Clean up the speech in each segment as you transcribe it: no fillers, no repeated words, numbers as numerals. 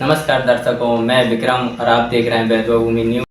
नमस्कार दर्शकों, मैं विक्रम और आप देख रहे हैं वैभव भूमि न्यूज।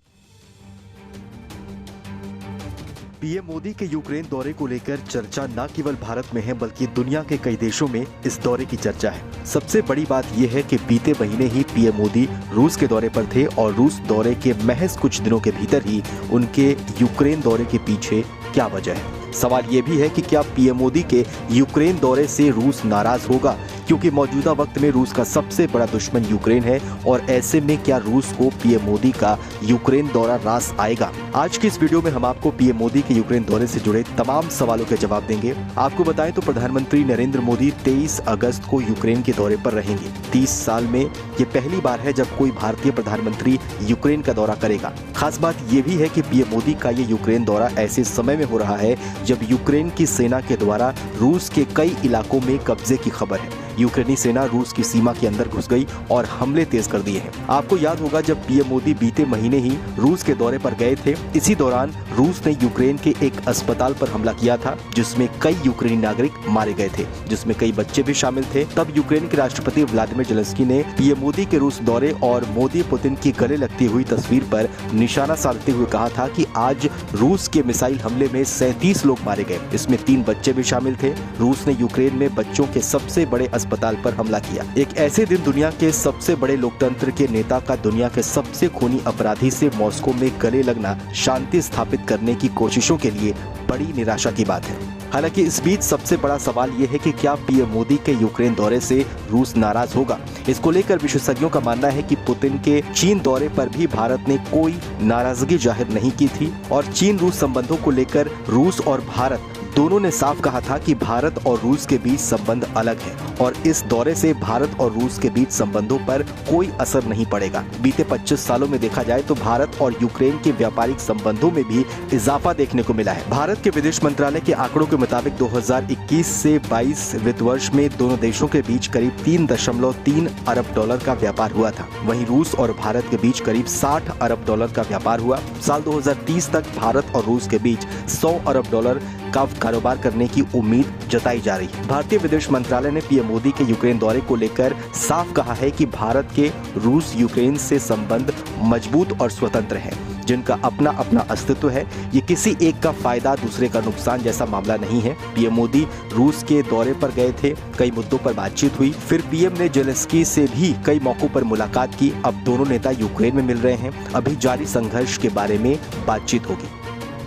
पीएम मोदी के यूक्रेन दौरे को लेकर चर्चा न केवल भारत में है बल्कि दुनिया के कई देशों में इस दौरे की चर्चा है। सबसे बड़ी बात यह है कि बीते महीने ही पीएम मोदी रूस के दौरे पर थे और रूस दौरे के महज कुछ दिनों के भीतर ही उनके यूक्रेन दौरे के पीछे क्या वजह है। सवाल ये भी है कि क्या पीएम मोदी के यूक्रेन दौरे से रूस नाराज होगा, क्योंकि मौजूदा वक्त में रूस का सबसे बड़ा दुश्मन यूक्रेन है और ऐसे में क्या रूस को पीएम मोदी का यूक्रेन दौरा रास आएगा। आज की इस वीडियो में हम आपको पीएम मोदी के यूक्रेन दौरे से जुड़े तमाम सवालों के जवाब देंगे। आपको बताएं तो प्रधानमंत्री नरेंद्र मोदी 23 अगस्त को यूक्रेन के दौरे पर रहेंगे। 30 साल में ये पहली बार है जब कोई भारतीय प्रधानमंत्री यूक्रेन का दौरा करेगा। खास बात ये भी है कि पीएम मोदी का ये यूक्रेन दौरा ऐसे समय में हो रहा है जब यूक्रेन की सेना के द्वारा रूस के कई इलाकों में कब्जे की खबर है। यूक्रेनी सेना रूस की सीमा के अंदर घुस गई और हमले तेज कर दिए हैं। आपको याद होगा जब पीएम मोदी बीते महीने ही रूस के दौरे पर गए थे, इसी दौरान रूस ने यूक्रेन के एक अस्पताल पर हमला किया था जिसमें कई यूक्रेनी नागरिक मारे गए थे, जिसमें कई बच्चे भी शामिल थे। तब यूक्रेन के राष्ट्रपति व्लादिमीर जेलेंस्की ने पीएम मोदी के रूस दौरे और मोदी पुतिन की गले लगती हुई तस्वीर पर निशाना साधते हुए कहा था कि आज रूस के मिसाइल हमले में 37 लोग मारे गए, इसमें 3 बच्चे भी शामिल थे। रूस ने यूक्रेन में बच्चों के सबसे बड़े अस्पताल पर हमला किया। एक ऐसे दिन दुनिया के सबसे बड़े लोकतंत्र के नेता का दुनिया के सबसे खूनी अपराधी से मॉस्को में गले लगना शांति स्थापित करने की कोशिशों के लिए बड़ी निराशा की बात है। हालांकि इस बीच सबसे बड़ा सवाल ये है कि क्या पीएम मोदी के यूक्रेन दौरे से रूस नाराज होगा। इसको लेकर विशेषज्ञों का मानना है कि पुतिन के चीन दौरे पर भी भारत ने कोई नाराजगी जाहिर नहीं की थी और चीन रूस संबंधों को लेकर रूस और भारत दोनों ने साफ कहा था कि भारत और रूस के बीच संबंध अलग है और इस दौरे से भारत और रूस के बीच संबंधों पर कोई असर नहीं पड़ेगा। बीते 25 सालों में देखा जाए तो भारत और यूक्रेन के व्यापारिक संबंधों में भी इजाफा देखने को मिला है। भारत के विदेश मंत्रालय के आंकड़ों के मुताबिक 2021 से 22 वित्त वर्ष में दोनों देशों के बीच करीब 3.3 अरब डॉलर का व्यापार हुआ था। वहीं रूस और भारत के बीच करीब 60 अरब डॉलर का व्यापार हुआ। साल 2030 तक भारत और रूस के बीच 100 अरब डॉलर का कारोबार करने की उम्मीद जताई जा रही है। भारतीय विदेश मंत्रालय ने पीएम मोदी के यूक्रेन दौरे को लेकर साफ कहा है कि भारत के रूस यूक्रेन से संबंध मजबूत और स्वतंत्र हैं, जिनका अपना अपना अस्तित्व है। ये किसी एक का फायदा दूसरे का नुकसान जैसा मामला नहीं है। पीएम मोदी रूस के दौरे पर गए थे, कई मुद्दों पर बातचीत हुई, फिर पीएम ने जेलेंस्की से भी कई मौकों पर मुलाकात की। अब दोनों नेता यूक्रेन में मिल रहे हैं। अभी जारी संघर्ष के बारे में बातचीत होगी।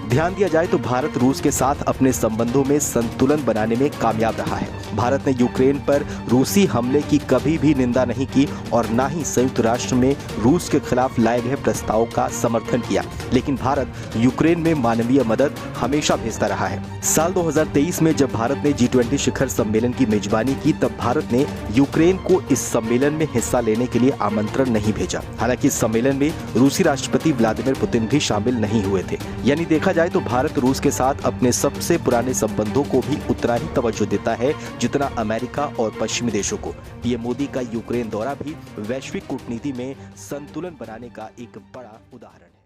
ध्यान दिया जाए तो भारत रूस के साथ अपने संबंधों में संतुलन बनाने में कामयाब रहा है। भारत ने यूक्रेन पर रूसी हमले की कभी भी निंदा नहीं की और न ही संयुक्त राष्ट्र में रूस के खिलाफ लाए गए प्रस्ताव का समर्थन किया, लेकिन भारत यूक्रेन में मानवीय मदद हमेशा भेजता रहा है। साल 2023 में जब भारत ने G20 शिखर सम्मेलन की मेजबानी की, तब भारत ने यूक्रेन को इस सम्मेलन में हिस्सा लेने के लिए आमंत्रण नहीं भेजा। हालांकि इस सम्मेलन में रूसी राष्ट्रपति व्लादिमीर पुतिन भी शामिल नहीं हुए थे। यानी देखा जाए तो भारत रूस के साथ अपने सबसे पुराने संबंधों को भी उतना ही तवज्जो देता है जितना अमेरिका और पश्चिमी देशों को। पीएम मोदी का यूक्रेन दौरा भी वैश्विक कूटनीति में संतुलन बनाने का एक बड़ा उदाहरण है।